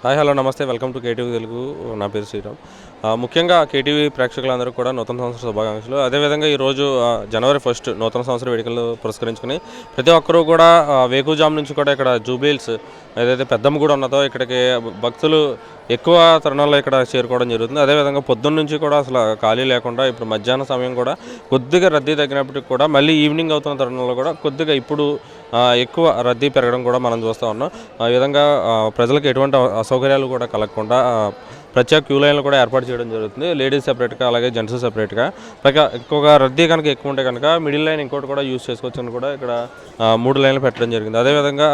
Hi hello నమస్తే welcome to KTV Telugu. నా పేరు శ్రీరామ్. ముఖ్యంగా కేటీవీ ప్రేక్షకులందరూ కూడా నూతన సంవత్సర శుభాకాంక్షలు. అదేవిధంగా ఈరోజు జనవరి 1 నూతన సంవత్సర వేడుకలు పురస్కరించుకుని ప్రతి ఒక్కరూ కూడా వేకుజాము నుంచి కూడా ఇక్కడ జూబ్లీహిల్స్ ఏదైతే పెద్దమ్మ గుడి ఉన్నదో ఇక్కడికి భక్తులు ఎక్కువ తరుణాల్లో ఇక్కడ చేరుకోవడం జరుగుతుంది. అదేవిధంగా పొద్దున్న నుంచి కూడా అసలు ఖాళీ లేకుండా ఇప్పుడు మధ్యాహ్న సమయం కూడా కొద్దిగా రద్దీ తగ్గినప్పటికీ కూడా మళ్ళీ ఈవినింగ్ అవుతున్న తరుణంలో కూడా కొద్దిగా ఇప్పుడు ఎక్కువ రద్దీ పెరగడం కూడా మనం చూస్తూ ఉన్నాం. ఆ విధంగా ప్రజలకు ఎటువంటి అసౌకర్యాలు కూడా కలగకుండా ప్రత్యేక క్యూ లైన్లు కూడా ఏర్పాటు చేయడం జరుగుతుంది. లేడీస్ సెపరేట్గా అలాగే జెంట్స్ సెపరేట్గా. పైగా ఎక్కువగా రద్దీ కనుక ఎక్కువ ఉంటే కనుక మిడిల్ లైన్ ఇంకోటి కూడా యూజ్ చేసుకోవచ్చని కూడా ఇక్కడ 3 లైన్లు పెట్టడం జరిగింది. అదేవిధంగా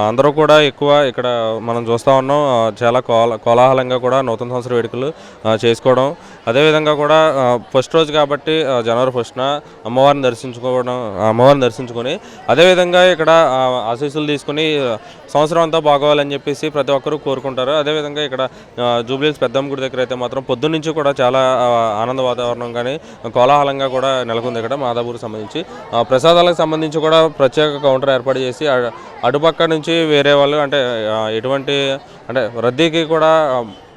అందరూ కూడా ఎక్కువ ఇక్కడ మనం చూస్తూ ఉన్నాం చాలా కోలాహలంగా కూడా నూతన సంవత్సర వేడుకలు చేసుకోవడం. అదేవిధంగా కూడా ఫస్ట్ రోజు కాబట్టి జనవరి 1న అమ్మవారిని దర్శించుకొని అదేవిధంగా ఇక్కడ ఆశీస్సులు తీసుకుని సంవత్సరం అంతా బాగోవాలని చెప్పేసి ప్రతి ఒక్కరూ కోరుకుంటారు. అదేవిధంగా ఇక్కడ జూబ్లీహిల్స్ పెద్దమ్మ గుడి దగ్గర అయితే మాత్రం పొద్దున్న నుంచి కూడా చాలా ఆనంద వాతావరణం కానీ కోలాహలంగా కూడా నెలకొంది. ఇక్కడ మాదాపూర్కి సంబంధించి ప్రసాదాలకు సంబంధించి కూడా ప్రత్యేక కౌంటర్ ఏర్పాటు చేసి అటుపక్క నుంచి వేరే వాళ్ళు ఎటువంటి రద్దీకి కూడా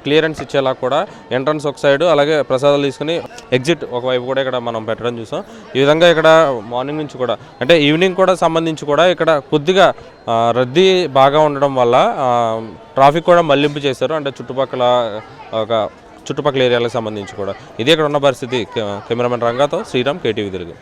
క్లియరెన్స్ ఇచ్చేలా కూడా ఎంట్రన్స్ ఒక సైడు అలాగే ప్రసాదాలు తీసుకుని ఎగ్జిట్ ఒకవైపు కూడా ఇక్కడ మనం పెట్టడం చూసాం. ఈ విధంగా ఇక్కడ మార్నింగ్ నుంచి కూడా ఈవినింగ్ కూడా సంబంధించి కూడా ఇక్కడ కొద్దిగా రద్దీ బాగా ఉండడం వల్ల ట్రాఫిక్ కూడా మళ్లింపు చేశారు. చుట్టుపక్కల ఏరియాలకు సంబంధించి కూడా ఇది ఇక్కడ ఉన్న పరిస్థితి. కెమెరామెన్ రంగాతో శ్రీరామ్, కేటీవీ తెలుగు.